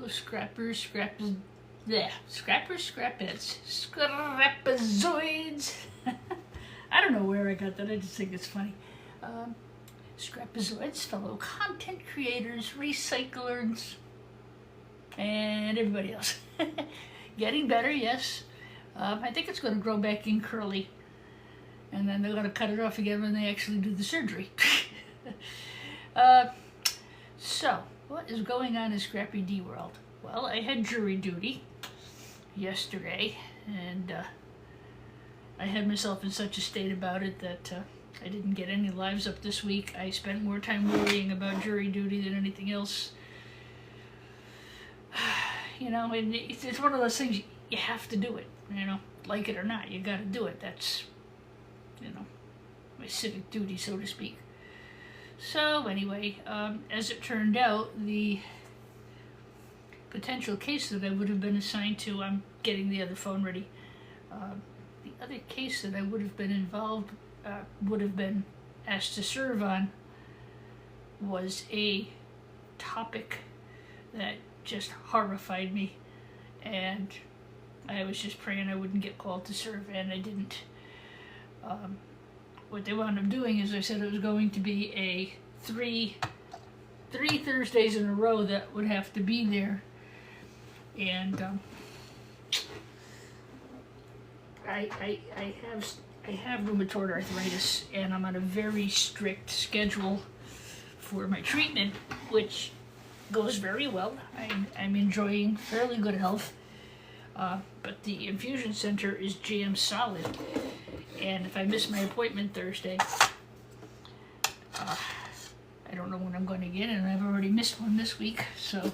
scrappers, scrappers, scrapazoids. I don't know where I got that, I just think it's funny. Scrapazoids, fellow content creators, recyclers, and everybody else. Getting better, yes. I think it's going to grow back in curly, and then they're going to cut it off again when they actually do the surgery. So, what is going on in Scrappy D World? Well, I had jury duty yesterday, and I had myself in such a state about it that I didn't get any lives up this week. I spent more time worrying about jury duty than anything else. You know, and it's one of those things, you have to do it, you know, like it or not, you gotta do it. That's, you know, my civic duty, so to speak. So anyway, as it turned out, the potential case that I would have been assigned to, I'm getting the other phone ready, the other case that I would have been involved, would have been asked to serve on, was a topic that just horrified me, and I was just praying I wouldn't get called to serve, and I didn't. What they wound up doing is, I said it was going to be a three Thursdays in a row that would have to be there, and I have rheumatoid arthritis, and I'm on a very strict schedule for my treatment, which goes very well. I'm enjoying fairly good health, but the infusion center is jammed solid, and if I miss my appointment Thursday, I don't know when I'm going to get it, and I've already missed one this week, so,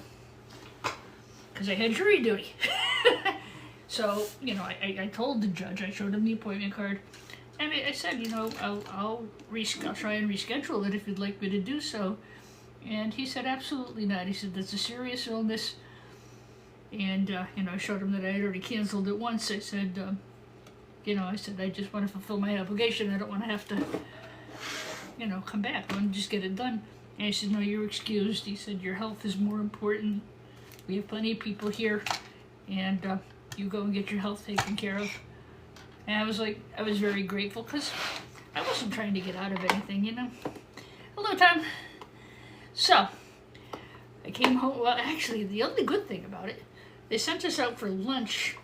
because I had jury duty. So, you know, I told the judge, I showed him the appointment card, and I said, you know, I'll try and reschedule it if you'd like me to do so. And he said, absolutely not. He said, that's a serious illness. And, you know, I showed him that I had already canceled it once. I said, you know, I just want to fulfill my obligation. I don't want to have to, you know, come back. I want to just get it done. And he said, no, you're excused. He said, your health is more important. We have plenty of people here. And you go and get your health taken care of. And I was like, I was very grateful because I wasn't trying to get out of anything, you know. Hello, Tom. So, I came home. Well, actually, the only good thing about it, they sent us out for lunch,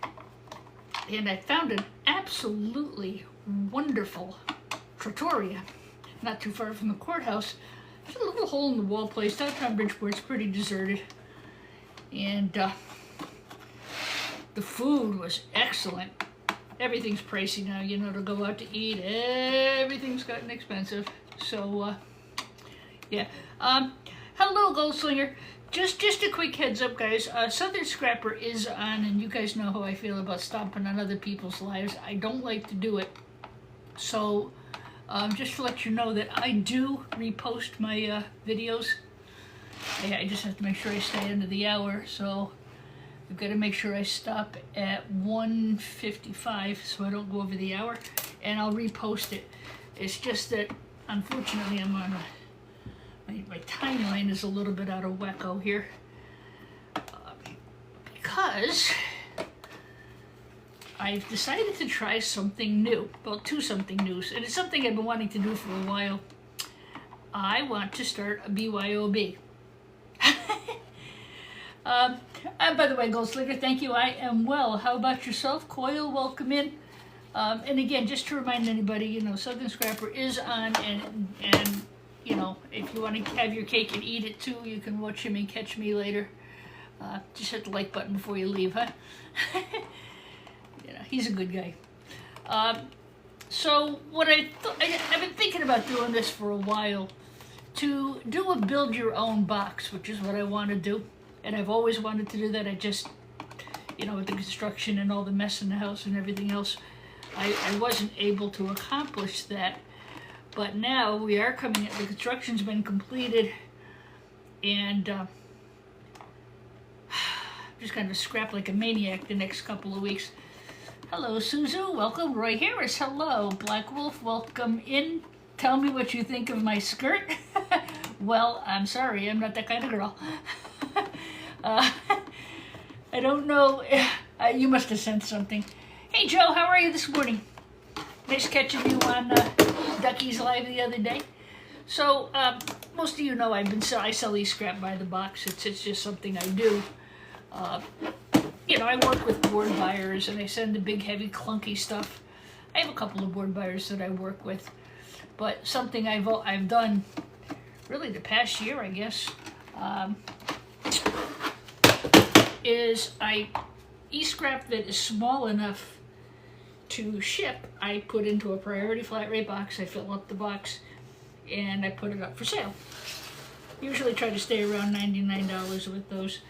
and I found an absolutely wonderful trattoria not too far from the courthouse. There's a little hole in the wall place. Downtown Bridgeport's pretty deserted, and the food was excellent. Everything's pricey now, you know, to go out to eat. Everything's gotten expensive. So, yeah. Hello, Goldslinger. Just a quick heads up, guys. Southern Scrapper is on, and you guys know how I feel about stomping on other people's lives. I don't like to do it. So, just to let you know that I do repost my videos. I just have to make sure I stay under the hour, so I've got to make sure I stop at 1:55 so I don't go over the hour, and I'll repost it. It's just that, unfortunately, I'm on my timeline is a little bit out of wacko here, because I've decided to try something new. Well, something new, and it's something I've been wanting to do for a while. I want to start a BYOB. By the way, Goldslinger, thank you. I am well. How about yourself? Coil, welcome in. And again, just to remind anybody, you know, Southern Scrapper is on, and you know, if you want to have your cake and eat it too, you can watch him and catch me later. Just hit the like button before you leave, huh? You know, he's a good guy. So what I've been thinking about doing this for a while, to do a build your own box, which is what I want to do. And I've always wanted to do that. I just, you know, with the construction and all the mess in the house and everything else, I wasn't able to accomplish that. But now we are coming, the construction's been completed, and I'm just kind of scrap like a maniac the next couple of weeks. Hello, Suzu, welcome. Roy Harris, hello. Black Wolf, welcome in. Tell me what you think of my skirt. Well, I'm sorry, I'm not that kind of girl. I don't know. You must have sent something. Hey, Joe, how are you this morning? Nice catching you on Ducky's Live the other day. So, most of you know I sell these scrap by the box. It's just something I do. You know, I work with board buyers, and I send the big, heavy, clunky stuff. I have a couple of board buyers that I work with, but something I've done really the past year, I guess, is e-scrap that is small enough to ship, I put into a priority flat rate box. I fill up the box, and I put it up for sale. Usually try to stay around $99 with those.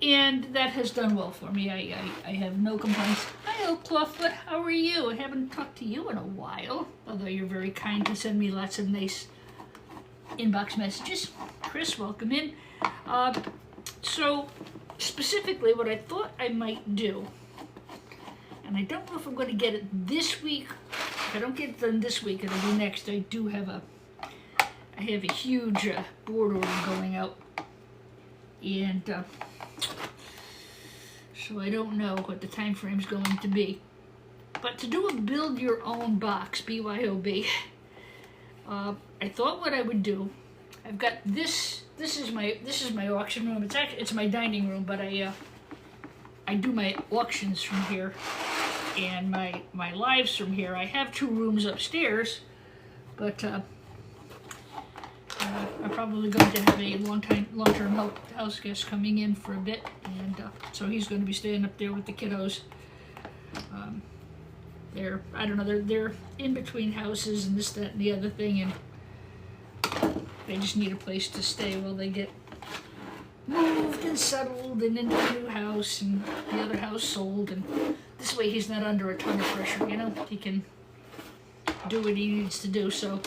And that has done well for me. I have no complaints. Hi, Oak Clawfoot. How are you? I haven't talked to you in a while, although you're very kind to send me lots of nice inbox messages. Chris, welcome in. So, specifically, what I thought I might do, and I don't know if I'm going to get it this week. If I don't get it done this week, it'll be next. I have a huge board order going out, and so I don't know what the time frame's going to be. But to do a build your own box, BYOB, I thought what I would do. I've got this. This is my auction room. It's my dining room, but I do my auctions from here, and my lives from here. I have 2 rooms upstairs, but I'm probably going to have a long-term house guest coming in for a bit, and so he's going to be staying up there with the kiddos. I don't know, they're in between houses and this, that, and the other thing, and they just need a place to stay while they get moved and settled and into a new house and the other house sold, and this way he's not under a ton of pressure, you know, he can do what he needs to do. So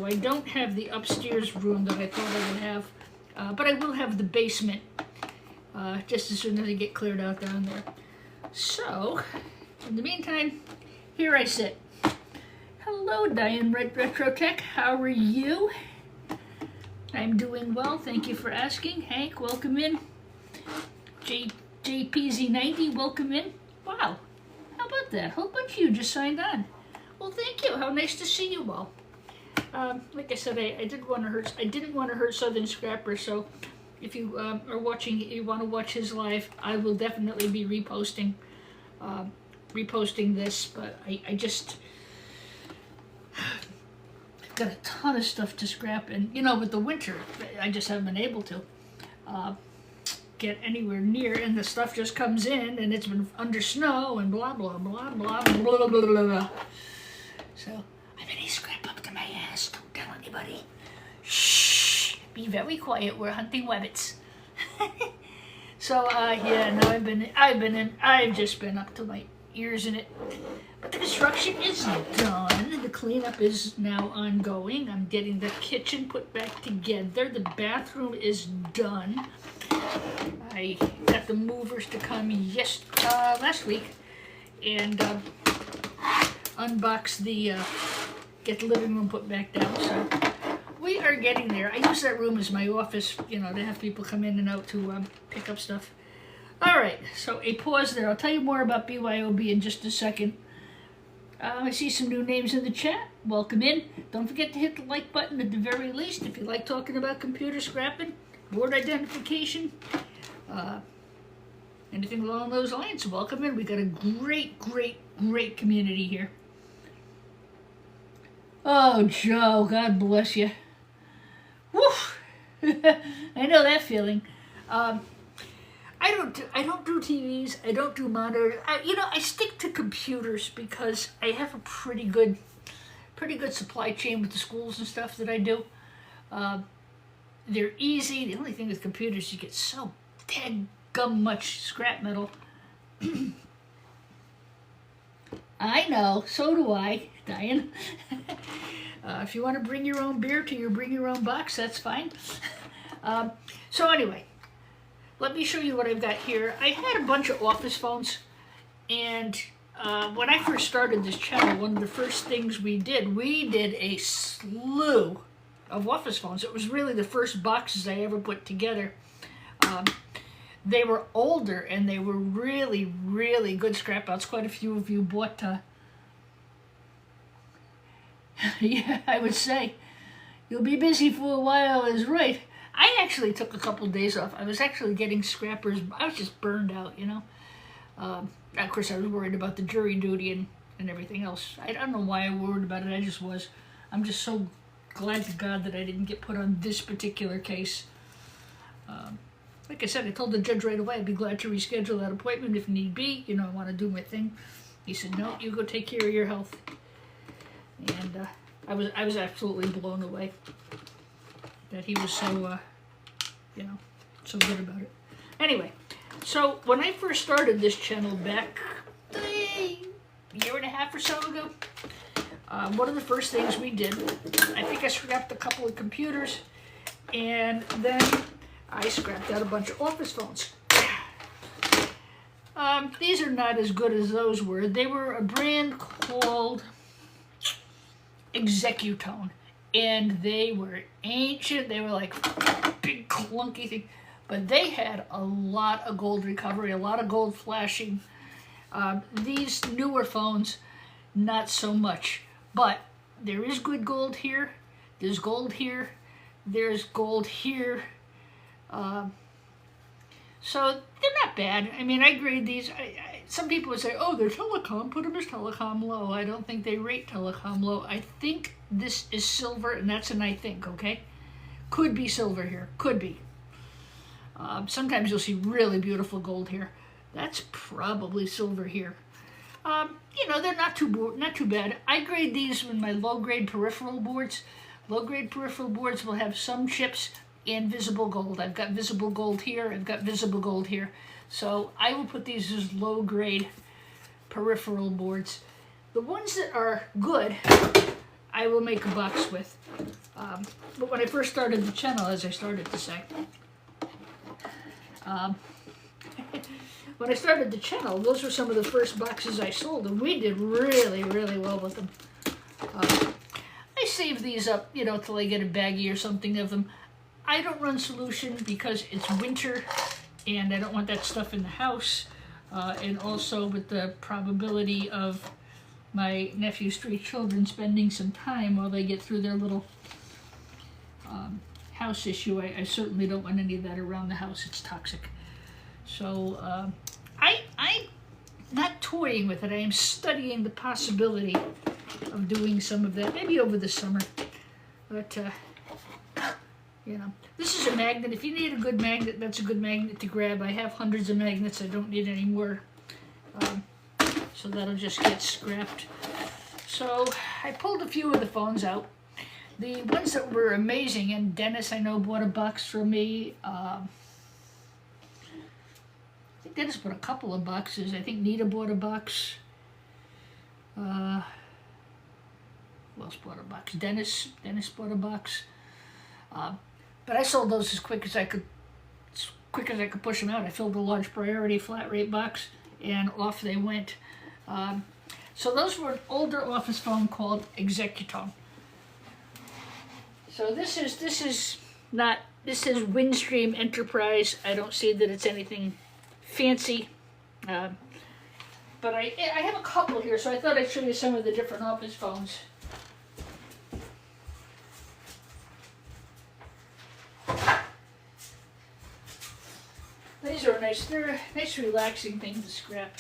I don't have the upstairs room that I thought I would have, but I will have the basement just as soon as I get cleared out down there. So, in the meantime, here I sit. Hello, Diane Retro Tech. How are you? I'm doing well. Thank you for asking. Hank, welcome in. JPZ90, welcome in. Wow, how about that? A whole bunch of you just signed on. Well, thank you. How nice to see you all. Like I said, I didn't want to hurt Southern Scrapper, so if you are watching, you want to watch his live, I will definitely be reposting this, but I just got a ton of stuff to scrap, and you know, with the winter, I just haven't been able to get anywhere near, and the stuff just comes in, and it's been under snow, and blah, blah, blah, blah, blah, blah, blah, blah. So, I'm in a scrap up to my ass. Don't tell anybody. Shh. Be very quiet. We're hunting webbits. So, yeah, no, I've just been up to my ears in it. But the construction is done. The cleanup is now ongoing. I'm getting the kitchen put back together. The bathroom is done. I got the movers to come last week and unbox get the living room put back down. So we are getting there. I use that room as my office, you know, to have people come in and out to pick up stuff. All right, so a pause there. I'll tell you more about BYOB in just a second. I see some new names in the chat. Welcome in. Don't forget to hit the like button at the very least if you like talking about computer scrapping, board identification, anything along those lines. Welcome in. We got a great, great, great community here. Oh, Joe, God bless you. Woo! I know that feeling. I don't do TVs. I don't do monitors. I stick to computers because I have a pretty good supply chain with the schools and stuff that I do. They're easy. The only thing with computers, you get so dadgum much scrap metal. I know. So do I, Diane. If you want to bring your own beer to your bring your own box, that's fine. So anyway. Let me show you what I've got here. I had a bunch of office phones, and when I first started this channel, one of the first things we did a slew of office phones. It was really the first boxes I ever put together. they were older and they were really, really good scrap outs. Quite a few of you bought, yeah, I would say, you'll be busy for a while is right. I actually took a couple of days off. I was actually getting scrappers. I was just burned out, you know. Of course, I was worried about the jury duty and everything else. I don't know why I worried about it. I just was. I'm just so glad to God that I didn't get put on this particular case. Like I said, I told the judge right away I'd be glad to reschedule that appointment if need be. You know, I want to do my thing. He said, no, you go take care of your health. And I was absolutely blown away that he was so, you know, so good about it. Anyway, so when I first started this channel back a year and a half or so ago, one of the first things we did, I think I scrapped a couple of computers, and then I scrapped out a bunch of office phones. These are not as good as those were. They were a brand called Executone, and they were ancient. They were like big clunky thing, but they had a lot of gold recovery, a lot of gold flashing. These newer phones, not so much, but there is good gold here. There's gold here. There's gold here. So they're not bad. I mean, I grade these. Some people would say, oh, they're telecom, put them as telecom low. I don't think they rate telecom low. I think this is silver, and that's an I think, okay? Could be silver here, could be. Sometimes you'll see really beautiful gold here. That's probably silver here. You know, they're not too bad. I grade these in my low-grade peripheral boards. Low-grade peripheral boards will have some chips and visible gold. I've got visible gold here, I've got visible gold here. So I will put these as low-grade peripheral boards. The ones that are good, I will make a box with. But when I first started the channel, as I started to say, when I started the channel, those were some of the first boxes I sold, and we did really, really well with them. I save these up, you know, till I get a baggie or something of them. I don't run Solution because it's winter, and I don't want that stuff in the house. And also with the probability of my nephew's 3 children spending some time while they get through their little house issue, I certainly don't want any of that around the house. It's toxic. So I'm not toying with it. I am studying the possibility of doing some of that, maybe over the summer. But, you know, this is a magnet. If you need a good magnet, that's a good magnet to grab. I have hundreds of magnets. I don't need any more. So that'll just get scrapped. So I pulled a few of the phones out. The ones that were amazing, and Dennis, I know, bought a box for me. I think Dennis bought a couple of boxes. I think Nita bought a box. Who else bought a box? Dennis bought a box. But I sold those as quick as I could push them out. I filled a large priority flat rate box, and off they went. So those were an older office phone called Executone. So this is Windstream Enterprise. I don't see that it's anything fancy, but I have a couple here, so I thought I'd show you some of the different office phones. These are nice. They're a nice, relaxing thing to scrap.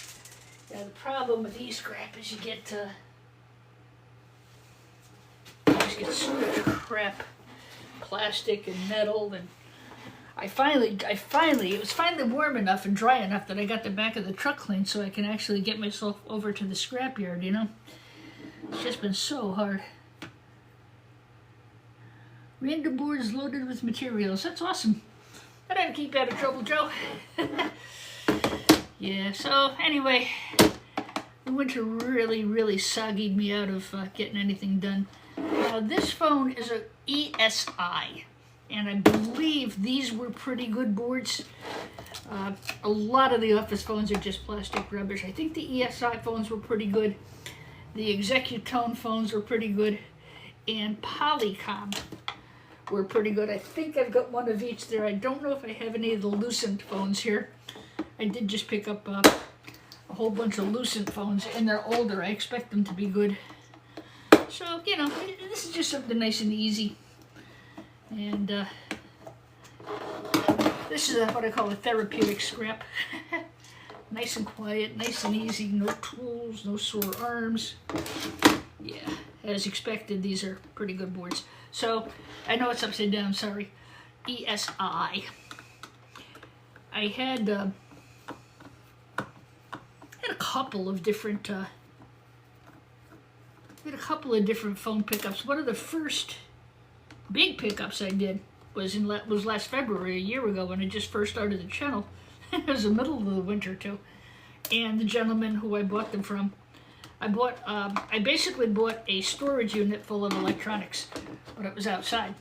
Yeah, the problem with these scrap is you just get so much crap, plastic and metal, and it was finally warm enough and dry enough that I got the back of the truck cleaned so I can actually get myself over to the scrapyard, you know? It's just been so hard. Random boards loaded with materials. That's awesome. That ought to keep you out of trouble, Joe. Yeah, so anyway, the winter really, really soggied me out of getting anything done. This phone is an ESI, and I believe these were pretty good boards. A lot of the office phones are just plastic rubbish. I think the ESI phones were pretty good. The Executone phones were pretty good. And Polycom were pretty good. I think I've got one of each there. I don't know if I have any of the Lucent phones here. I did just pick up a whole bunch of Lucent phones, and they're older. I expect them to be good. So, you know, this is just something nice and easy. And this is what I call a therapeutic scrap. Nice and quiet, nice and easy, no tools, no sore arms. Yeah, as expected, these are pretty good boards. So, I know it's upside down, sorry. ESI. I had a couple of different phone pickups. One of the first big pickups I did was last February, a year ago, when I just first started the channel. It was the middle of the winter too, and the gentleman who I bought them from, I basically bought a storage unit full of electronics, but it was outside,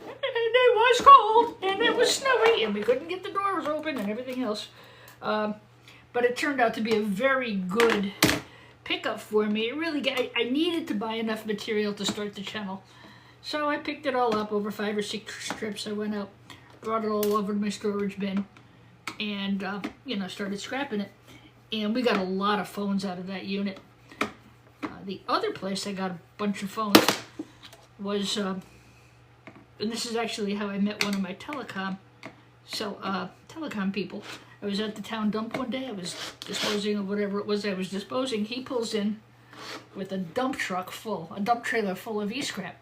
and it was cold, and it was snowy, and we couldn't get the doors open and everything else. But it turned out to be a very good pickup for me. It really, I needed to buy enough material to start the channel. So I picked it all up over 5 or 6 trips. I went out, brought it all over to my storage bin, and, you know, started scrapping it. And we got a lot of phones out of that unit. The other place I got a bunch of phones was, and this is actually how I met one of my telecom people. I was at the town dump one day. I was disposing of whatever it was I was disposing. He pulls in with a dump trailer full of e-scrap.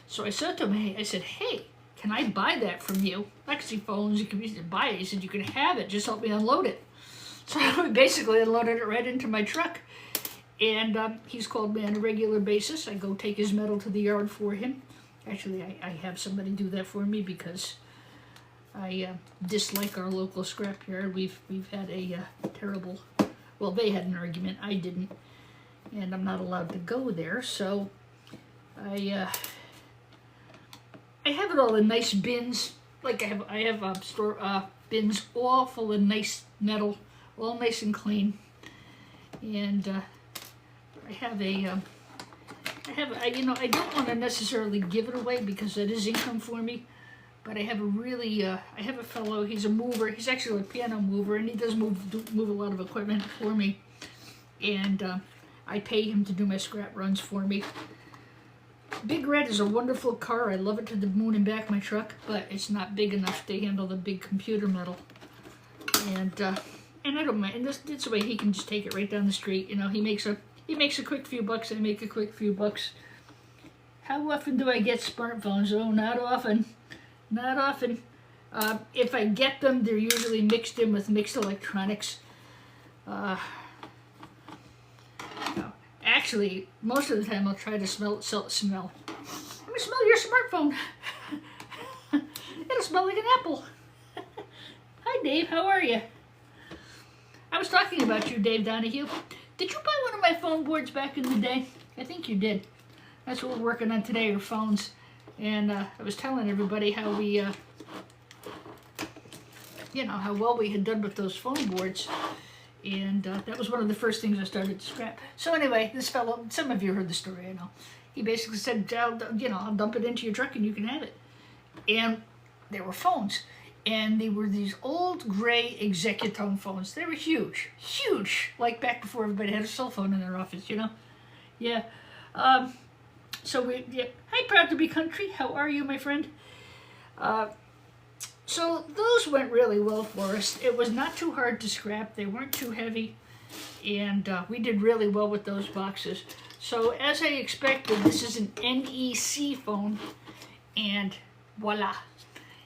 So I said to him, I said, hey, can I buy that from you? Lexi phones, you can buy it. He said, you can have it, just help me unload it. So I basically unloaded it right into my truck. And he's called me on a regular basis. I go take his metal to the yard for him. Actually, I have somebody do that for me because I dislike our local scrapyard. We've had a terrible, well, they had an argument, I didn't, and I'm not allowed to go there, so I have it all in nice bins. Like I have bins all full of nice metal, all nice and clean, and I have you know, I don't want to necessarily give it away because it is income for me. But I have I have a fellow, he's a mover, he's actually a piano mover, and he does move a lot of equipment for me. And I pay him to do my scrap runs for me. Big Red is a wonderful car. I love it to the moon and back, my truck, but it's not big enough to handle the big computer metal. And I don't mind, and this way he can just take it right down the street. You know, he makes a quick few bucks, I make a quick few bucks. How often do I get smartphones? Oh, not often. Not often. If I get them, they're usually mixed in with mixed electronics. Actually, most of the time I'll try to smell. Let me smell your smartphone. It'll smell like an apple. Hi, Dave. How are you? I was talking about you, Dave Donahue. Did you buy one of my phone boards back in the day? I think you did. That's what we're working on today, are phones. And I was telling everybody how we, you know, how well we had done with those phone boards. And that was one of the first things I started to scrap. So anyway, this fellow, some of you heard the story, I know. He basically said, I'll dump it into your truck and you can have it. And there were phones. And they were these old gray Executone phones. They were huge, huge. Like back before everybody had a cell phone in their office, you know? Yeah. Hi, Proud to be Country. How are you, my friend? So those went really well for us. It was not too hard to scrap. They weren't too heavy. And we did really well with those boxes. So as I expected, this is an NEC phone. And voila.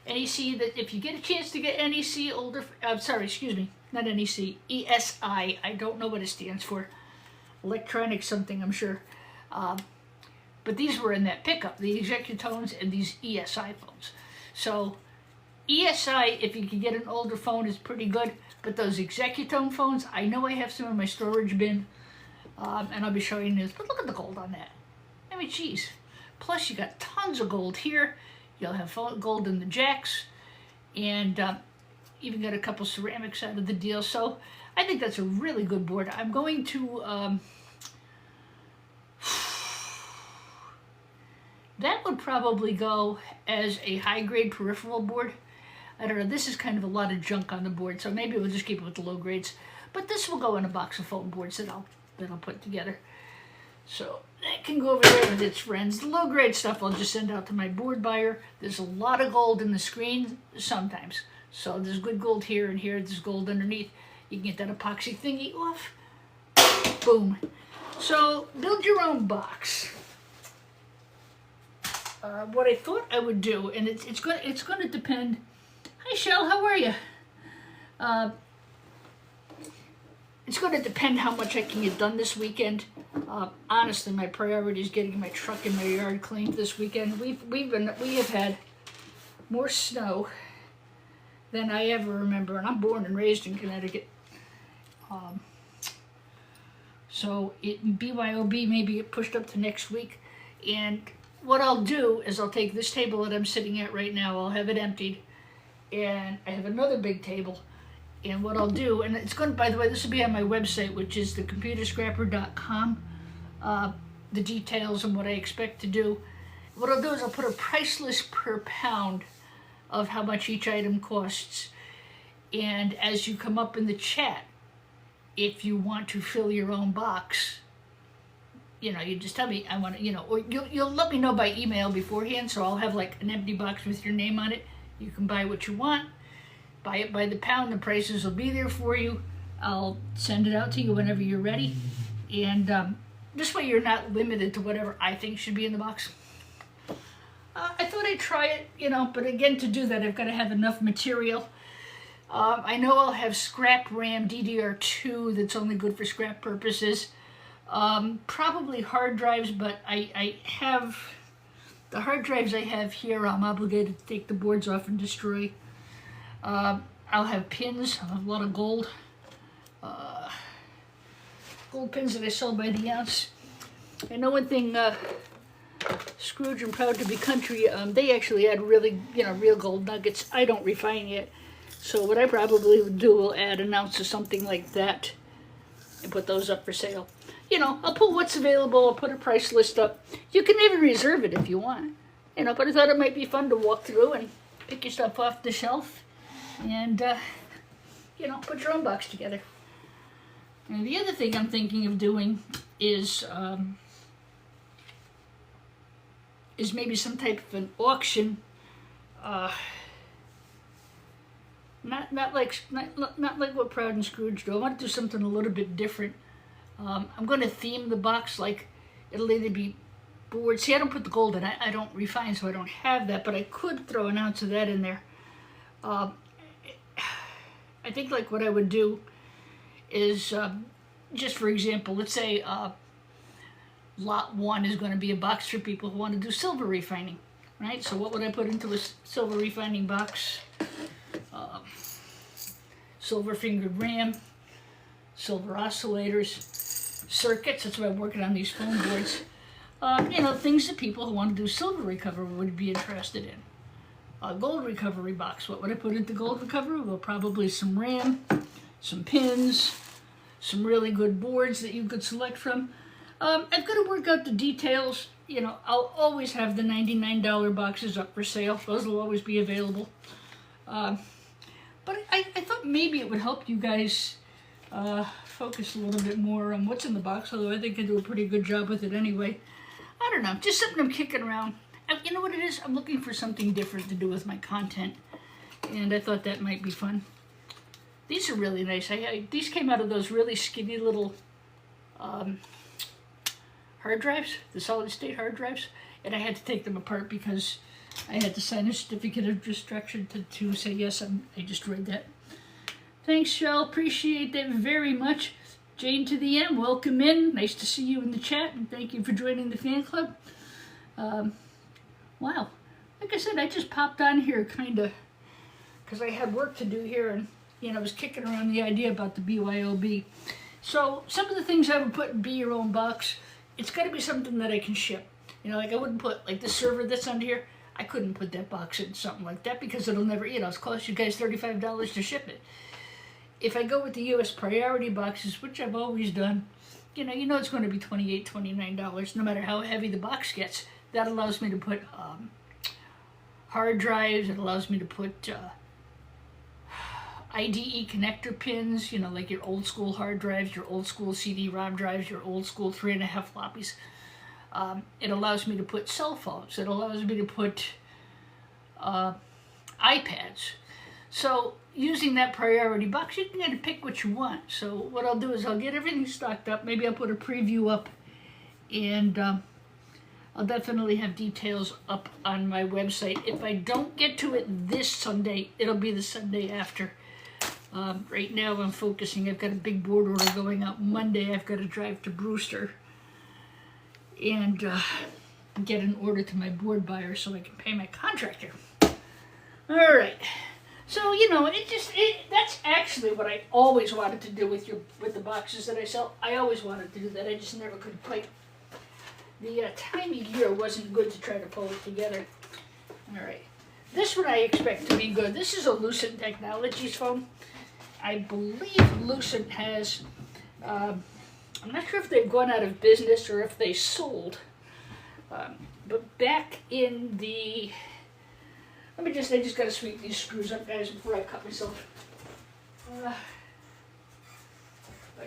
NEC, that if you get a chance to get NEC older, not NEC, ESI. I don't know what it stands for. Electronic something, I'm sure. But these were in that pickup, the Executones and these ESI phones. So ESI, if you can get an older phone, is pretty good. But those Executone phones, I know I have some in my storage bin. And I'll be showing you this. But look at the gold on that. I mean, geez. Plus, you got tons of gold here. You'll have gold in the jacks. And even got a couple ceramics out of the deal. So I think that's a really good board. I'm going to that would probably go as a high-grade peripheral board. I don't know, this is kind of a lot of junk on the board, so maybe we'll just keep it with the low grades. But this will go in a box of foam boards that I'll put together. So that can go over there with its friends. The low grade stuff I'll just send out to my board buyer. There's a lot of gold in the screen sometimes. So there's good gold here and here, there's gold underneath. You can get that epoxy thingy off. Boom. So build your own box. What I thought I would do, and it's going to depend. Hi, Shell, how are you? It's going to depend how much I can get done this weekend. Honestly, my priority is getting my truck and my yard cleaned this weekend. We have had more snow than I ever remember, and I'm born and raised in Connecticut. So BYOB may be pushed up to next week, and what I'll do is I'll take this table that I'm sitting at right now, I'll have it emptied, and I have another big table, and what I'll do, and it's going to, by the way, this will be on my website, which is thecomputerscrapper.com, the details and what I expect to do. What I'll do is I'll put a price list per pound of how much each item costs, and as you come up in the chat, if you want to fill your own box, you just tell me I want to, or you'll let me know by email beforehand, so I'll have like an empty box with your name on it. You can buy what you want, buy it by the pound, the prices will be there for you. I'll send it out to you whenever you're ready, and this way you're not limited to whatever I think should be in the box. I thought I'd try it, but again, to do that I've got to have enough material. I know I'll have scrap RAM DDR2 that's only good for scrap purposes. Probably hard drives, but I have the hard drives I have here. I'm obligated to take the boards off and destroy. I'll have pins. I'll have a lot of gold pins that I sell by the ounce. I know one thing, Scrooge and Proud to Be Country, they actually add really, real gold nuggets. I don't refine yet, so what I probably would do will add an ounce of something like that and put those up for sale. I'll put what's available, I'll put a price list up. You can even reserve it if you want. But I thought it might be fun to walk through and pick your stuff off the shelf and, put your own box together. And the other thing I'm thinking of doing is maybe some type of an auction. Not like what Proud and Scrooge do. I want to do something a little bit different. I'm going to theme the box like it'll either be boards. See, I don't put the gold in. I don't refine, so I don't have that, but I could throw an ounce of that in there. I think like what I would do is, just for example, let's say lot 1 is going to be a box for people who want to do silver refining, right? So what would I put into a silver refining box? Silver fingered RAM, silver oscillators, circuits. That's why I'm working on these foam boards. Things that people who want to do silver recovery would be interested in. A gold recovery box. What would I put into gold recovery? Well, probably some RAM, some pins, some really good boards that you could select from. I've got to work out the details. I'll always have the $99 boxes up for sale. Those will always be available. But I thought maybe it would help you guys focus a little bit more on what's in the box, although I think I do a pretty good job with it anyway. I don't know, just something I'm kicking around. You know what it is? I'm looking for something different to do with my content, and I thought that might be fun. These are really nice. These came out of those really skinny little hard drives, the solid-state hard drives, and I had to take them apart because I had to sign a certificate of destruction to say yes, I destroyed that. Thanks, Shell. Appreciate that very much. Jane to the M, welcome in. Nice to see you in the chat, and thank you for joining the fan club. Wow. Like I said, I just popped on here kind of because I had work to do here, and I was kicking around the idea about the BYOB. So some of the things I would put in Be Your Own Box, it's got to be something that I can ship. Like I wouldn't put, like the server that's under here, I couldn't put that box in something like that because it'll never, it's cost you guys $35 to ship it. If I go with the U.S. priority boxes, which I've always done, it's going to be $28, $29, no matter how heavy the box gets. that allows me to put hard drives. It allows me to put IDE connector pins, you know, like your old school hard drives, your old school CD-ROM drives, your old school 3.5 floppies. It allows me to put cell phones. It allows me to put iPads. So using that priority box, you can kind of pick what you want. So what I'll do is I'll get everything stocked up. Maybe I'll put a preview up, and I'll definitely have details up on my website. If I don't get to it this Sunday, it'll be the Sunday after. Right now I'm focusing. I've got a big board order going out Monday. I've got to drive to Brewster and get an order to my board buyer so I can pay my contractor. All right. So, you know, that's actually what I always wanted to do with the boxes that I sell. I always wanted to do that. I just never could quite. The time of year wasn't good to try to pull it together. All right. This one I expect to be good. This is a Lucent Technologies phone. I believe Lucent has, I'm not sure if they've gone out of business or if they sold. But back in the, I just got to sweep these screws up, guys, before I cut myself. I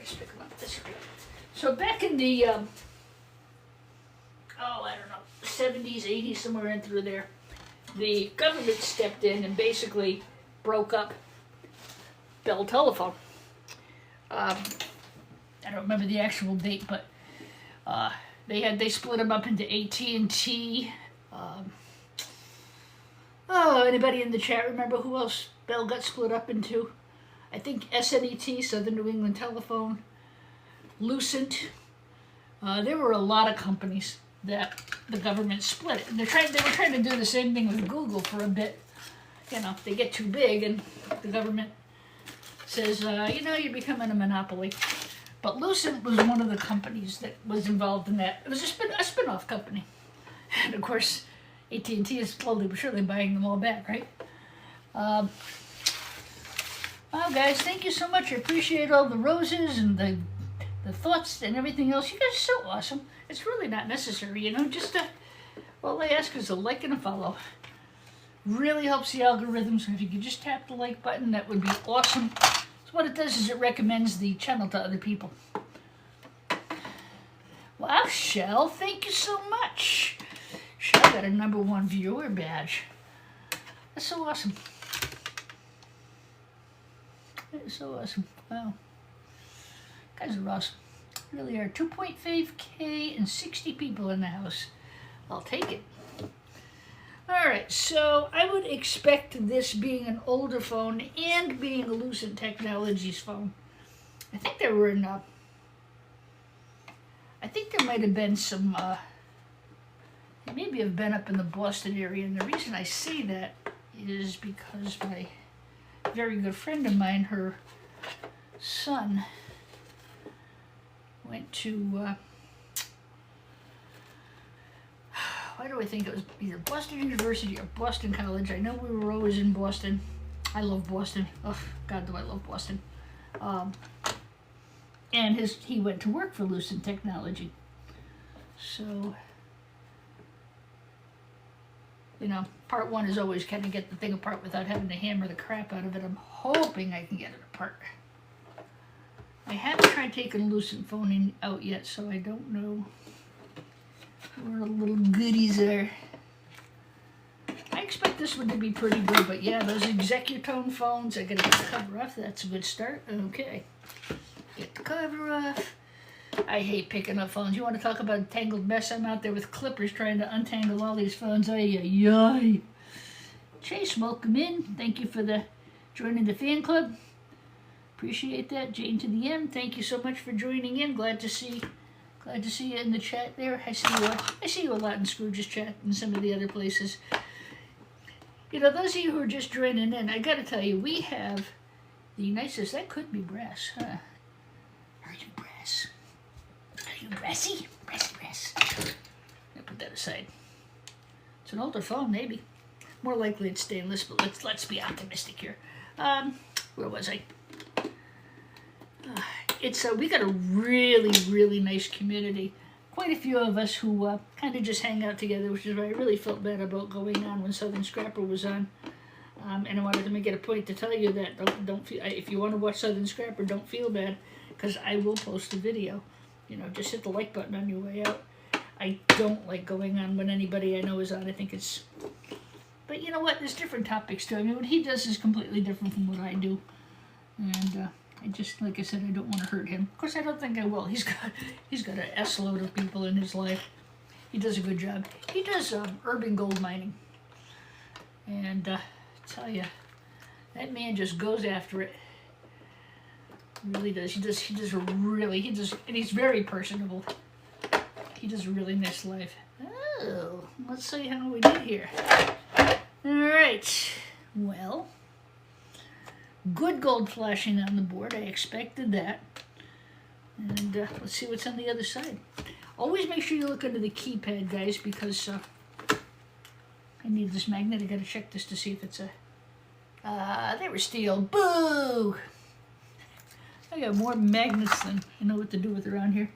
just pick them up this way. So back in the, I don't know, 70s, 80s, somewhere in through there, the government stepped in and basically broke up Bell Telephone. I don't remember the actual date, but they split them up into AT&T. Anybody in the chat remember who else Bell got split up into? I think SNET, Southern New England Telephone, Lucent. There were a lot of companies that the government split it. And they were trying to do the same thing with Google for a bit. You know, they get too big and the government says, you know, you're becoming a monopoly. But Lucent was one of the companies that was involved in that. It was a spin-off company. And of course, AT&T is slowly but surely buying them all back, right? Well, guys, thank you so much. I appreciate all the roses and the thoughts and everything else. You guys are so awesome. It's really not necessary, you know, just all I ask is a like and a follow. Really helps the algorithm, so if you could just tap the like button, that would be awesome. So what it does is it recommends the channel to other people. Wow, Shell, thank you so much. Shell got a #1 viewer badge. That's so awesome. That is so awesome. Wow. You guys are awesome. Really are. 2.5K and 60 people in the house. I'll take it. Alright, so I would expect this being an older phone and being a Lucent Technologies phone. I think there were enough. I think there might have been some, maybe have been up in the Boston area, and the reason I say that is because my very good friend of mine, her son, went to, why do I think it was either Boston University or Boston College? I know we were always in Boston. I love Boston. Oh, God, do I love Boston. And he went to work for Lucent Technology. So, you know, part one is always kind of get the thing apart without having to hammer the crap out of it. I'm hoping I can get it apart. I haven't tried taking Lucent phone out yet, so I don't know where the little goodies are. I expect this one to be pretty good, but yeah, those Executone phones, I gotta get the cover off. That's a good start. Okay. Get the cover off. I hate picking up phones. You want to talk about a tangled mess? I'm out there with clippers trying to untangle all these phones. Ay, ay, ay. Chase, welcome in. Thank you for joining the fan club. Appreciate that. Jane to the M, thank you so much for joining in. Glad to see you in the chat there. I see you a lot in Scrooge's chat and some of the other places. You know, those of you who are just joining in, I gotta tell you, we have the nicest, that could be brass, huh? Are you brass? Are you brassy? Brass. I'll put that aside. It's an older phone, maybe. More likely it's stainless, but let's be optimistic here. Where was I? We got a really, really nice community. quite a few of us who kind of just hang out together, which is why I really felt bad about going on when Southern Scrapper was on. And I wanted to make it a point to tell you that don't feel, if you want to watch Southern Scrapper, don't feel bad, because I will post a video. You know, just hit the like button on your way out. I don't like going on when anybody I know is on. I think it's... But you know what? There's different topics too. I mean, what he does is completely different from what I do. And I just, like I said, I don't want to hurt him. Of course, I don't think I will. He's got an S-load of people in his life. He does a good job. He does urban gold mining. And I tell you, that man just goes after it. He really does. He does and he's very personable. He does a really nice life. Oh, let's see how we did here. All right. Well, good gold flashing on the board. I expected that. And let's see what's on the other side. Always make sure you look under the keypad, guys, because I need this magnet. I got to check this to see if it's a... they were steel. Boo! I got more magnets than I know what to do with around here.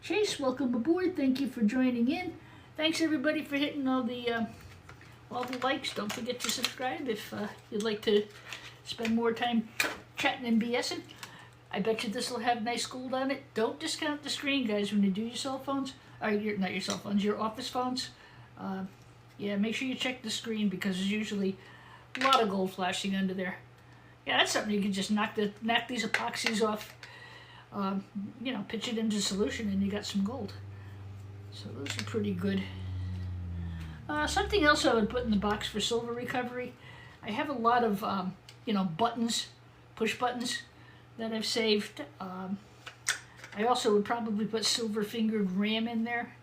Chase, welcome aboard. Thank you for joining in. Thanks everybody for hitting all the likes. Don't forget to subscribe if you'd like to spend more time chatting and BSing. I bet you this will have nice gold on it. Don't discount the screen, guys, when you do your cell phones. Or not your cell phones, your office phones. Yeah, make sure you check the screen because there's usually a lot of gold flashing under there. Yeah, that's something you can just knock these epoxies off. You know, pitch it into solution and you got some gold. So those are pretty good. Something else I would put in the box for silver recovery. I have a lot of, you know, buttons, push buttons that I've saved. I also would probably put silver fingered RAM in there.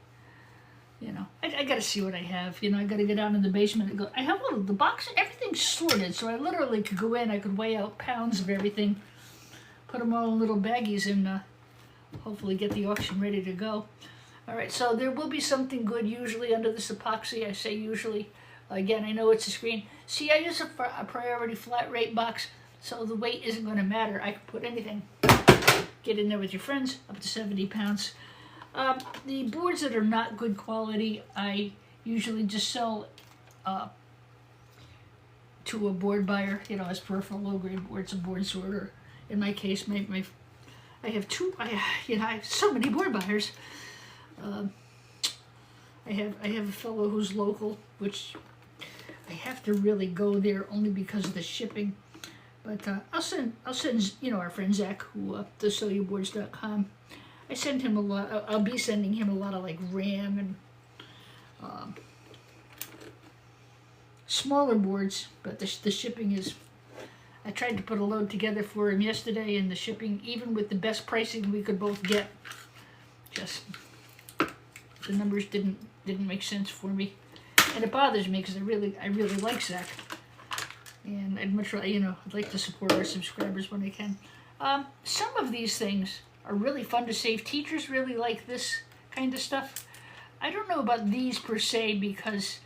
You know, I got to see what I have. You know, I got to get down in the basement and go. I have the box, everything's sorted, so I literally could go in. I could weigh out pounds of everything, put them all in little baggies, and hopefully get the auction ready to go. All right, so there will be something good usually under this epoxy. I say usually. Again, I know it's a screen. See, I use a priority flat rate box, so the weight isn't going to matter. I can put anything. Get in there with your friends, up to 70 pounds. The boards that are not good quality, I usually just sell to a board buyer, you know, as peripheral low-grade boards, a board sorter. In my case, I have so many board buyers. I have a fellow who's local, which I have to really go there only because of the shipping. But I'll send you know, our friend Zach, who does SellYourBoards.com. I send him a lot. I'll be sending him a lot of like RAM and smaller boards, but the shipping is. I tried to put a load together for him yesterday, and the shipping, even with the best pricing we could both get, just the numbers didn't make sense for me, and it bothers me because I really like Zach, and I'd much rather, you know, I'd like to support our subscribers when I can. Some of these things are really fun to save. Teachers really like this kind of stuff. I don't know about these per se because,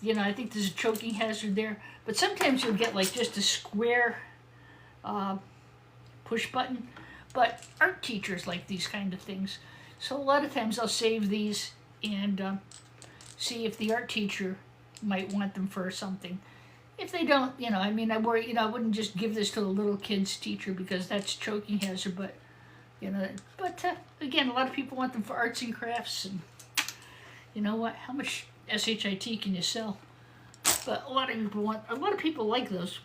you know, I think there's a choking hazard there. But sometimes you'll get like just a square push button. But art teachers like these kind of things. So a lot of times I'll save these and see if the art teacher might want them for something. If they don't, you know, I mean, I worry, you know, I wouldn't just give this to the little kid's teacher because that's choking hazard, but, you know, again, a lot of people want them for arts and crafts, and you know what, how much SHIT can you sell? But a lot of people like those.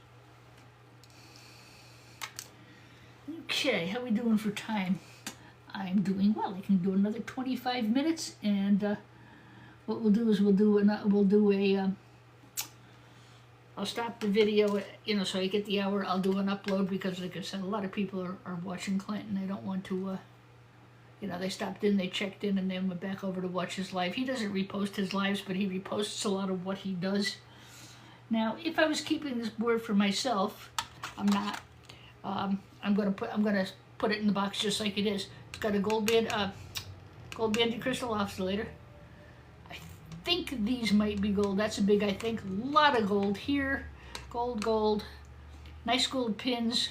Okay, how are we doing for time? I'm doing well. I can do another 25 minutes, and what we'll do is I'll stop the video, you know, so I get the hour. I'll do an upload because, like I said, a lot of people are watching Clinton. I don't want to, you know, they stopped in, they checked in, and then went back over to watch his live. He doesn't repost his lives, but he reposts a lot of what he does. Now, if I was keeping this board for myself, I'm not. I'm gonna put it in the box just like it is. It's got a gold banded crystal oscillator. I think these might be gold. That's a big I think. A lot of gold here. Gold. Nice gold pins.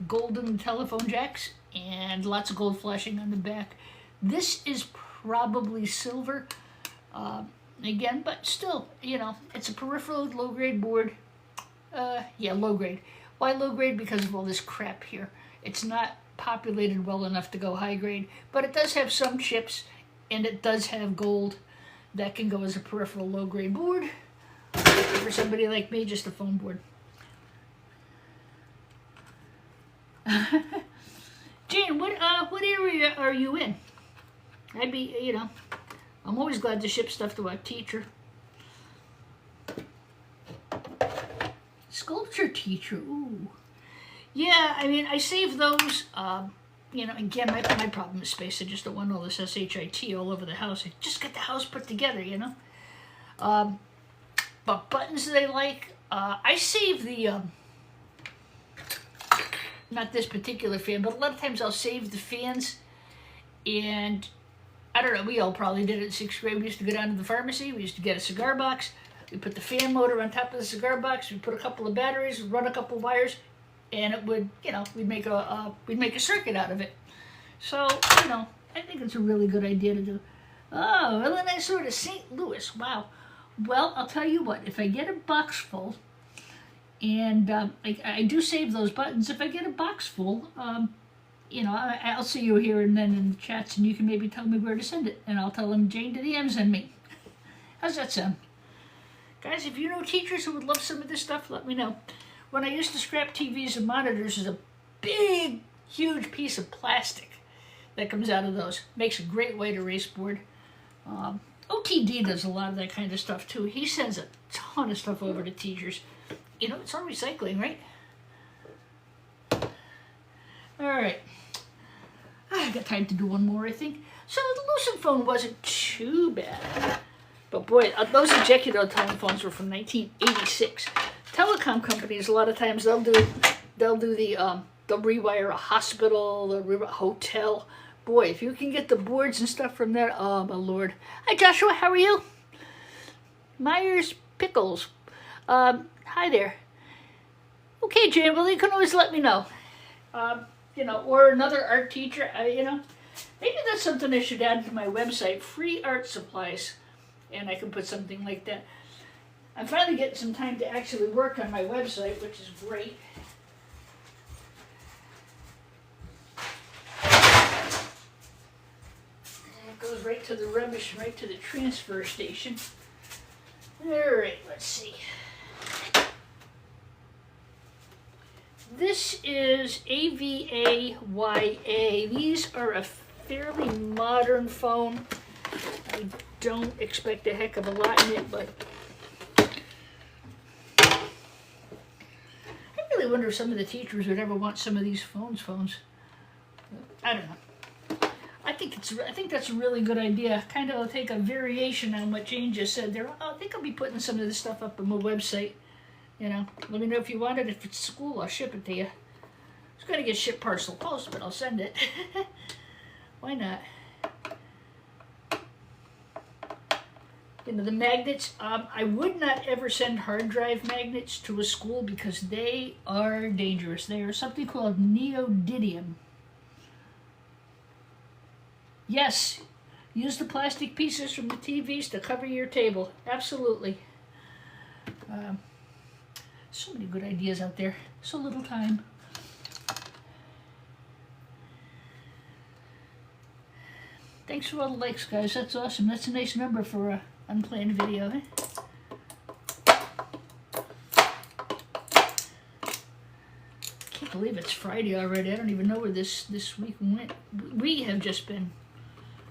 Golden telephone jacks. And lots of gold flashing on the back. This is probably silver, again, but still, you know, it's a peripheral low-grade board. Yeah, low-grade. Why low-grade? Because of all this crap here. It's not populated well enough to go high-grade, but it does have some chips, and it does have gold that can go as a peripheral low-grade board. For somebody like me, just a phone board. Jane, what area are you in? I'd be, you know, I'm always glad to ship stuff to our teacher. Sculpture teacher, ooh. Yeah, I mean, I save those. You know, again, my problem is space. I just don't want all this SHIT all over the house. I just get the house put together, you know. But buttons that I like, I save the, not this particular fan, but a lot of times I'll save the fans. And I don't know, we all probably did it in 6th grade. We used to go down to the pharmacy. We used to get a cigar box. We put the fan motor on top of the cigar box. We put a couple of batteries, run a couple of wires, and it would, you know, we'd make a circuit out of it. So, you know, I think it's a really good idea to do. Oh, well, then I sort of St. Louis. Wow. Well, I'll tell you what. If I get a box full, and I do save those buttons. If I get a box full, you know, I'll see you here and then in the chats, and you can maybe tell me where to send it, and I'll tell them Jane to DM send me. How's that sound? Guys, if you know teachers who would love some of this stuff, let me know. When I used to scrap TVs and monitors, there's a big, huge piece of plastic that comes out of those. Makes a great weight erase board. OTD does a lot of that kind of stuff too. He sends a ton of stuff over to teachers. You know, it's all recycling, right? All right. I got time to do one more, I think. So the Lucent phone wasn't too bad. But boy, those executive telephones were from 1986. Telecom companies, a lot of times they'll rewire a hospital, they'll rewire a hotel. Boy, if you can get the boards and stuff from there, oh my lord. Hi Joshua, how are you? Myers Pickles. Hi there. Okay, Jane, well you can always let me know. You know, or another art teacher, you know. Maybe that's something I should add to my website, free art supplies. And I can put something like that. I'm finally getting some time to actually work on my website, which is great. And it goes right to the rubbish, right to the transfer station. All right, let's see. This is AVAYA. These are a fairly modern phone. I don't expect a heck of a lot in it, but I really wonder if some of the teachers would ever want some of these phones. I don't know. I think that's a really good idea. Kind of take a variation on what Jane just said there. I think I'll be putting some of this stuff up on my website. You know, let me know if you want it. If it's school, I'll ship it to you. It's going to get shipped parcel post, but I'll send it. Why not? You know, the magnets, I would not ever send hard drive magnets to a school because they are dangerous. They are something called neodymium. Yes, use the plastic pieces from the TVs to cover your table. Absolutely. So many good ideas out there. So little time. Thanks for all the likes, guys. That's awesome. That's a nice number for a unplanned video, eh? Can't believe it's Friday already. I don't even know where this week went. We have just been,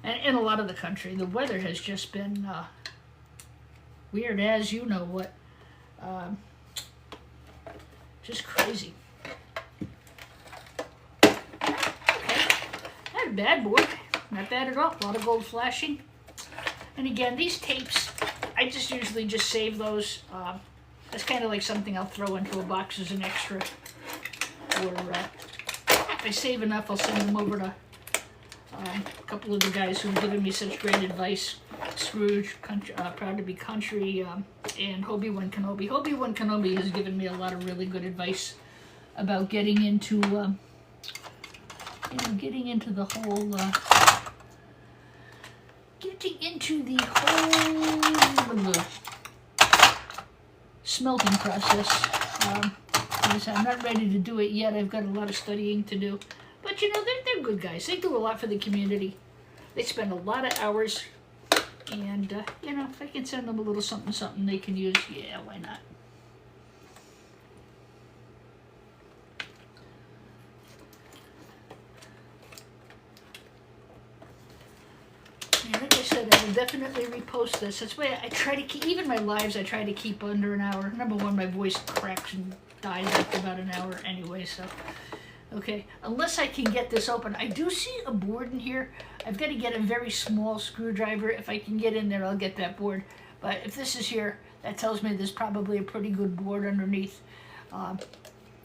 and in a lot of the country, the weather has just been weird as you know what. Just crazy. Okay. Not a bad board. Not bad at all. A lot of gold flashing. And again, these tapes, I just usually just save those. That's kind of like something I'll throw into a box as an extra. Or if I save enough, I'll send them over to a couple of the guys who've given me such great advice. Scrooge, Proud to be Country, and Hobie-Wan Kenobi. Hobie-Wan Kenobi has given me a lot of really good advice about getting into, getting into the whole getting into the whole smelting process. Like I said, I'm not ready to do it yet. I've got a lot of studying to do. But you know, they're good guys. They do a lot for the community. They spend a lot of hours. And, you know, if I can send them a little something, something they can use, yeah, why not? Like I said, I will definitely repost this. That's why I try to keep, even my lives, I try to keep under an hour. Number one, my voice cracks and dies after about an hour anyway, so. Okay, unless I can get this open. I do see a board in here. I've got to get a very small screwdriver. If I can get in there, I'll get that board. But if this is here, that tells me there's probably a pretty good board underneath. I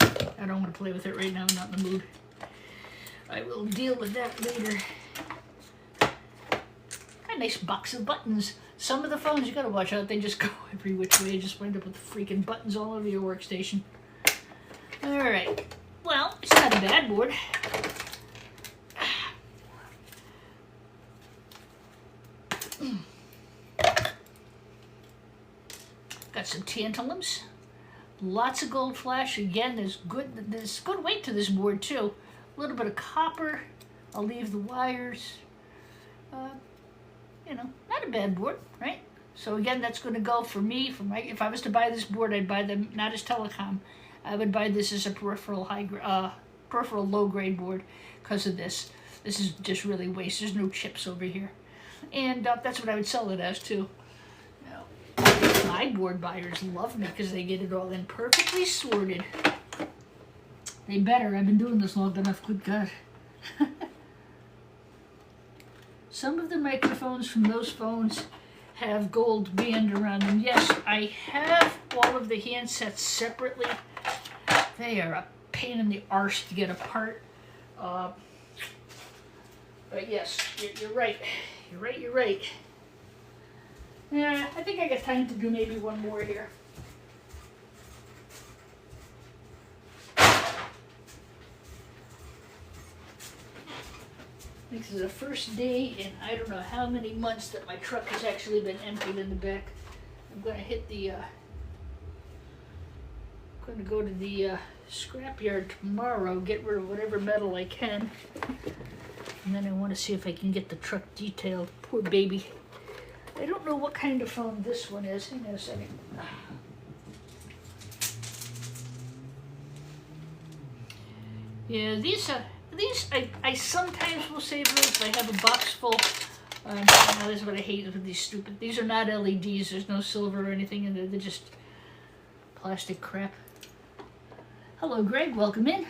don't want to play with it right now. I'm not in the mood. I will deal with that later. A nice box of buttons. Some of the phones, you gotta watch out, they just go every which way. You just wind up with freaking buttons all over your workstation. Alright. Well, it's not a bad board. Got some tantalums. Lots of gold flash. Again, there's good weight to this board too. A little bit of copper. I'll leave the wires. You know, not a bad board, right? So again, that's going to go for me. For my, if I was to buy this board, I'd buy them not as telecom. I would buy this as a peripheral peripheral low grade board because of this. This is just really waste. There's no chips over here, and that's what I would sell it as too. Now, my board buyers love me because they get it all in perfectly sorted. They better. I've been doing this long enough. Good God. Some of the microphones from those phones have gold band around them. Yes, I have all of the handsets separately. They are a pain in the arse to get apart. But yes, you're right. You're right. Yeah, I think I got time to do maybe one more here. This is the first day in I don't know how many months that my truck has actually been emptied in the back. I'm going to hit the, going to go to the scrapyard tomorrow, get rid of whatever metal I can. And then I want to see if I can get the truck detailed. Poor baby. I don't know what kind of phone this one is. Hang on a second. Yeah, these I sometimes will save those. I have a box full. This is what I hate with these stupid. These are not LEDs. There's no silver or anything in there. They're just plastic crap. Hello, Greg. Welcome in.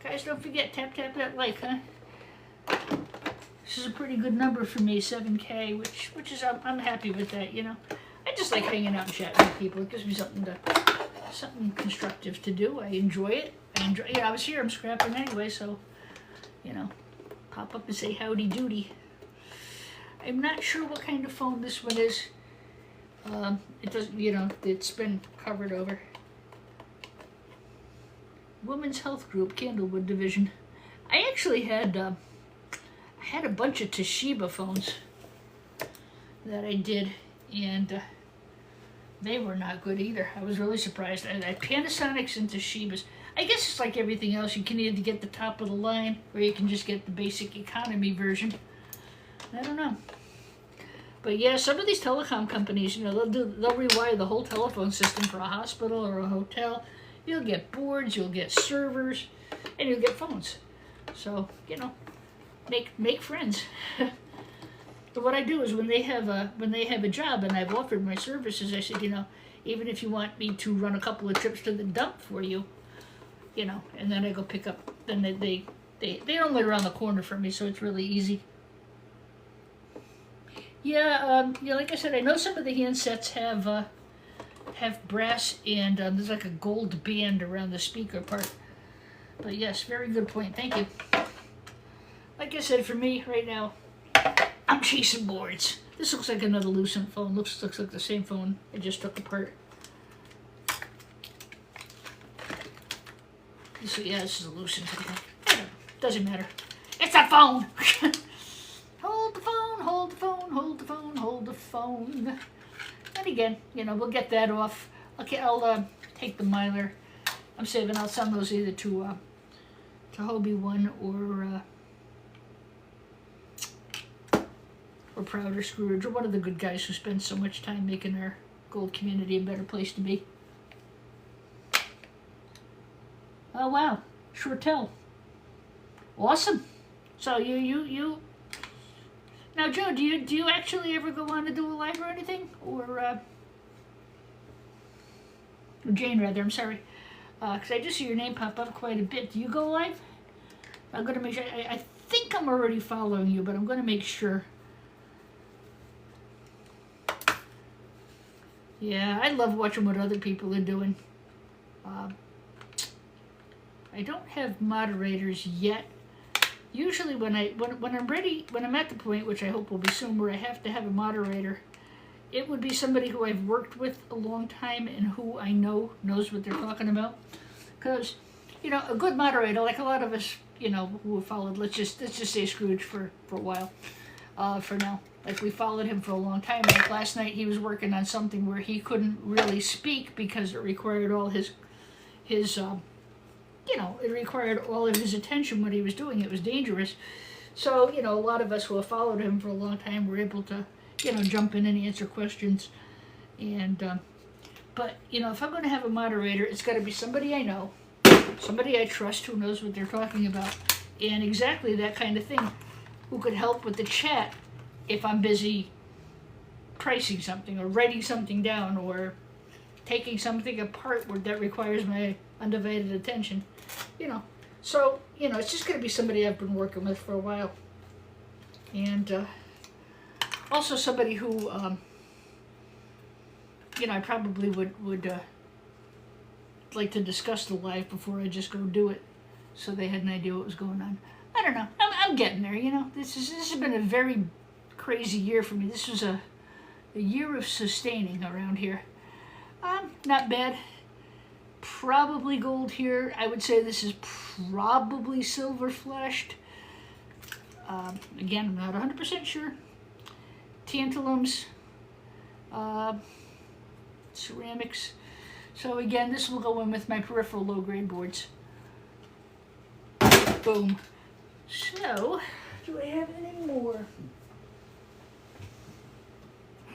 Guys, don't forget, tap that like, huh? This is a pretty good number for me, 7K, which is I'm happy with that. You know, I just like hanging out and chatting with people. It gives me something constructive to do. I enjoy it. I was here, I'm scrapping anyway, so, you know, pop up and say howdy doody. I'm not sure what kind of phone this one is. It doesn't, you know, it's been covered over. Women's Health Group, Candlewood Division. I actually had, I had a bunch of Toshiba phones that I did, and they were not good either. I was really surprised. I had Panasonics and Toshibas. I guess it's like everything else. You can either get the top of the line or you can just get the basic economy version. I don't know. But yeah, some of these telecom companies, you know, they'll rewire the whole telephone system for a hospital or a hotel. You'll get boards, you'll get servers, and you'll get phones. So, you know, make friends. But what I do is when they have a job and I've offered my services, I said, you know, even if you want me to run a couple of trips to the dump for you, you know, and then I go pick up. Then they're only around the corner from me, so it's really easy. Yeah, yeah. Like I said, I know some of the handsets have brass and there's like a gold band around the speaker part. But yes, very good point. Thank you. Like I said, for me right now, I'm chasing boards. This looks like another Lucent phone. Looks like the same phone I just took apart. So yeah, this is a Lucent. Doesn't matter. It's a phone. Hold the phone. Hold the hold the phone, hold the phone. And again, you know, we'll get that off. Okay, I'll take the miler. I'm saving. I'll send those either to Hobie One or Prouder Scrooge, or one of the good guys who spend so much time making our gold community a better place to be. Oh wow, Shortell. Awesome. So you. Now, Joe, do you actually ever go on to do a live or anything, or Jane rather? I'm sorry, because I just see your name pop up quite a bit. Do you go live? I'm gonna make sure. I think I'm already following you, but I'm gonna make sure. Yeah, I love watching what other people are doing. I don't have moderators yet. Usually when I'm ready, when I'm at the point, which I hope will be soon, where I have to have a moderator, it would be somebody who I've worked with a long time and who I know knows what they're talking about. Because, you know, a good moderator, like a lot of us, you know, who have followed, let's just say Scrooge for a while, for now. Like we followed him for a long time. Like last night he was working on something where he couldn't really speak because it required all his you know, it required all of his attention when he was doing it. It was dangerous. So, you know, a lot of us who have followed him for a long time were able to, you know, jump in and answer questions. And, but, you know, if I'm going to have a moderator, it's got to be somebody I know, somebody I trust who knows what they're talking about, and exactly that kind of thing, who could help with the chat if I'm busy pricing something or writing something down or taking something apart that requires my undivided attention, you know. So, you know, it's just going to be somebody I've been working with for a while. And also somebody who, you know, I probably would like to discuss the live before I just go do it, so they had an idea what was going on. I don't know. I'm getting there, you know. This has been a very crazy year for me. This was a year of sustaining around here. Not bad. Probably gold here. I would say this is probably silver flashed. Again, I'm not 100% sure. Tantalums, ceramics. So again, this will go in with my peripheral low-grade boards. Boom. So, do I have any more?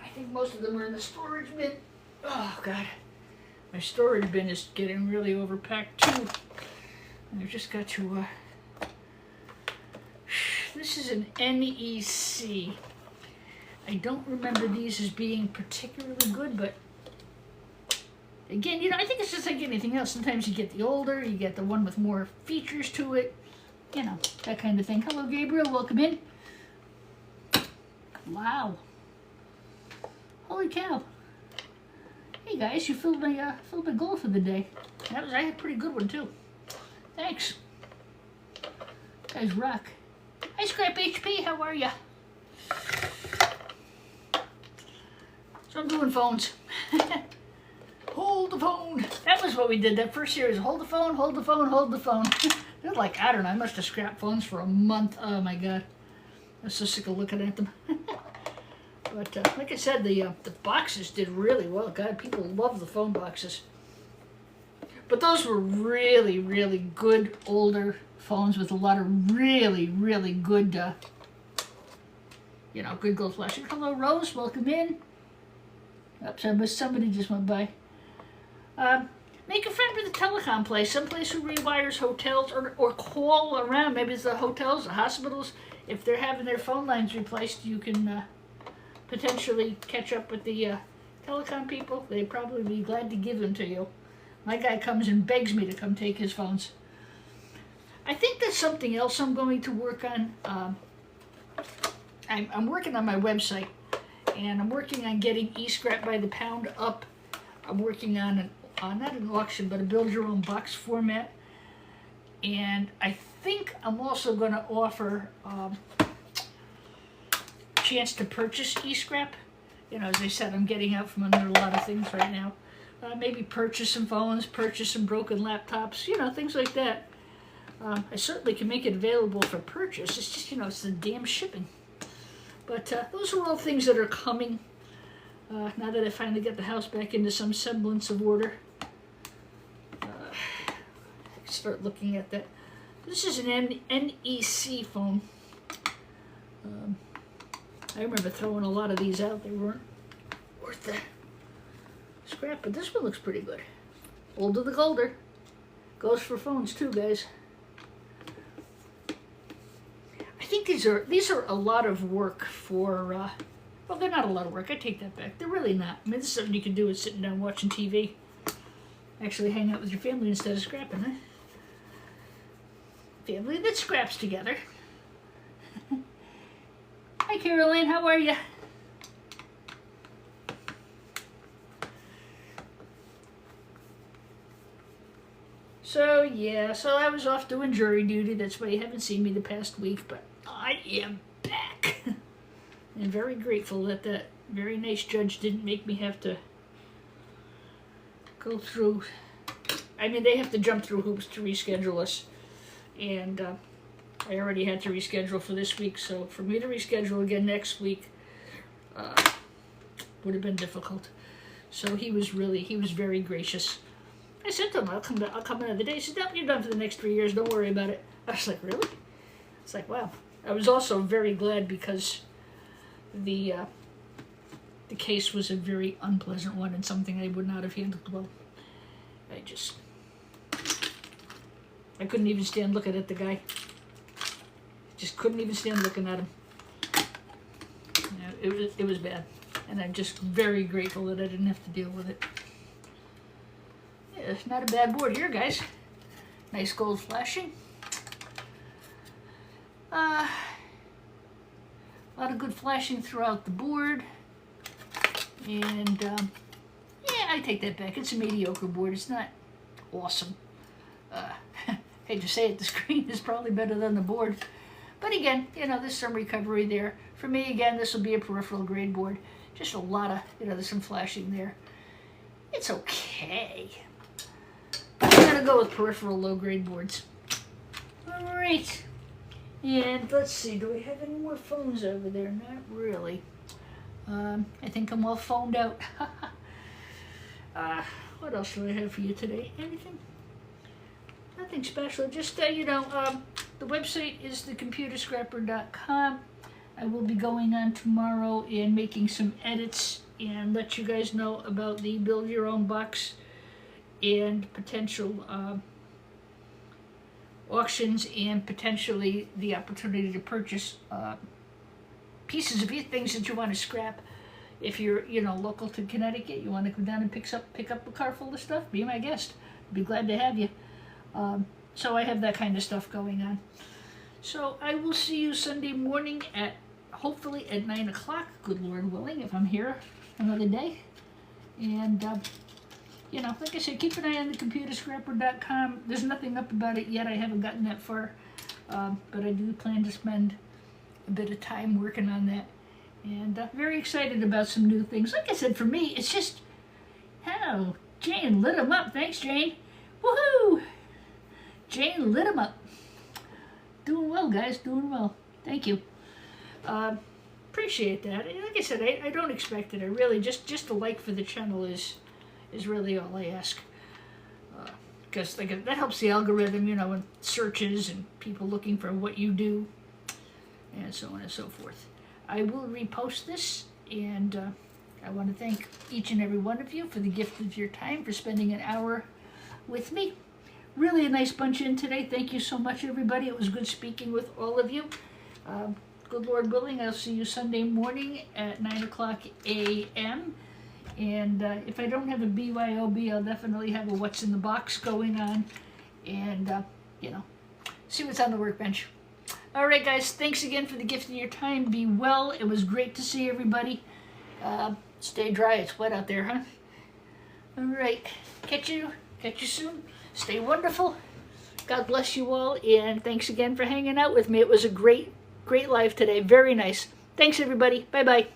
I think most of them are in the storage bin. Oh, God. My storage bin is getting really overpacked, too. I've just got to, This is an NEC. I don't remember these as being particularly good, but again, you know, I think it's just like anything else. Sometimes you get the older, you get the one with more features to it, you know, that kind of thing. Hello, Gabriel. Welcome in. Wow. Holy cow. Hey guys, you filled my goal for the day. I had a pretty good one too. Thanks. You guys rock. Hi Scrap HP, how are ya? So I'm doing phones. Hold the phone. That was what we did that first series. Hold the phone, hold the phone, hold the phone. They're like, I don't know, I must have scrapped phones for a month. Oh my God. I'm so sick of looking at them. But like I said, the boxes did really well. God, people love the phone boxes. But those were really, really good older phones with a lot of really, really good, you know, good gold flashing. Hello, Rose. Welcome in. Oops, I missed somebody just went by. Make a friend with a telecom place, someplace who rewires hotels or call around. Maybe it's the hotels, the hospitals. If they're having their phone lines replaced, you can potentially catch up with the telecom people. They'd probably be glad to give them to you. My guy comes and begs me to come take his phones. I think there's something else I'm going to work on. I'm working on my website, and I'm working on getting eScrap by the pound up. I'm working on not an auction, but a build-your-own box format. And I think I'm also going to offer chance to purchase eScrap. You know, as I said, I'm getting out from under a lot of things right now. Maybe purchase some phones, purchase some broken laptops, you know, things like that. I certainly can make it available for purchase. It's just, you know, it's the damn shipping. But those are all things that are coming. Now that I finally got the house back into some semblance of order. Start looking at that. This is an NEC phone. I remember throwing a lot of these out. They weren't worth the scrap, but this one looks pretty good. Older the golder. Goes for phones too, guys. I think these are a lot of work for, well, they're not a lot of work. I take that back. They're really not. I mean, this is something you can do is sitting down watching TV. Actually hang out with your family instead of scrapping, huh? Family that scraps together. Hi, Caroline. How are you? So, yeah. So I was off doing jury duty. That's why you haven't seen me the past week. But I am back. And very grateful that that very nice judge didn't make me have to go through. I mean, they have to jump through hoops to reschedule us. And I already had to reschedule for this week, so for me to reschedule again next week would have been difficult. So he was very gracious. I said to him, I'll come another day. He said, no, you're done for the next 3 years, don't worry about it. I was like, really? It's like, wow. I was also very glad because the case was a very unpleasant one and something I would not have handled well. I couldn't even stand looking at the guy. Just couldn't even stand looking at him. Yeah, it was bad. And I'm just very grateful that I didn't have to deal with it. Yeah, it's not a bad board here, guys. Nice gold flashing. A lot of good flashing throughout the board. And, yeah, I take that back. It's a mediocre board. It's not awesome. Hate to say it, the screen is probably better than the board. But again, you know, there's some recovery there. For me, again, this will be a peripheral grade board. Just a lot of, you know, there's some flashing there. It's okay. I'm going to go with peripheral low grade boards. All right. And let's see, do we have any more phones over there? Not really. I think I'm all phoned out. What else do I have for you today? Anything? Nothing special. Just, you know, the website is thecomputerscrapper.com. I will be going on tomorrow and making some edits and let you guys know about the build your own box and potential auctions and potentially the opportunity to purchase pieces of things that you want to scrap. If you're, you know, local to Connecticut, you want to come down and pick up a car full of stuff, be my guest. I'd be glad to have you. So I have that kind of stuff going on. So I will see you Sunday morning at, hopefully at 9 o'clock, good Lord willing, if I'm here another day. And, you know, like I said, keep an eye on thecomputerscrapper.com. There's nothing up about it yet. I haven't gotten that far. But I do plan to spend a bit of time working on that. And very excited about some new things. Like I said, for me, it's just, oh, Jane lit them up. Thanks, Jane. Woohoo! Jane lit them up. Doing well, guys. Doing well. Thank you. Appreciate that. And like I said, I don't expect it. I really just a like for the channel is really all I ask. Because that helps the algorithm, you know, in searches and people looking for what you do, and so on and so forth. I will repost this, and I want to thank each and every one of you for the gift of your time, for spending an hour with me. Really a nice bunch in today. Thank you so much, everybody. It was good speaking with all of you. Good Lord willing, I'll see you Sunday morning at 9 o'clock a.m. And if I don't have a BYOB, I'll definitely have a What's in the Box going on. And, you know, see what's on the workbench. All right, guys, thanks again for the gift of your time. Be well. It was great to see everybody. Stay dry. It's wet out there, huh? All right. Catch you soon. Stay wonderful. God bless you all, and thanks again for hanging out with me. It was a great live today. Very nice. Thanks, everybody. Bye-bye.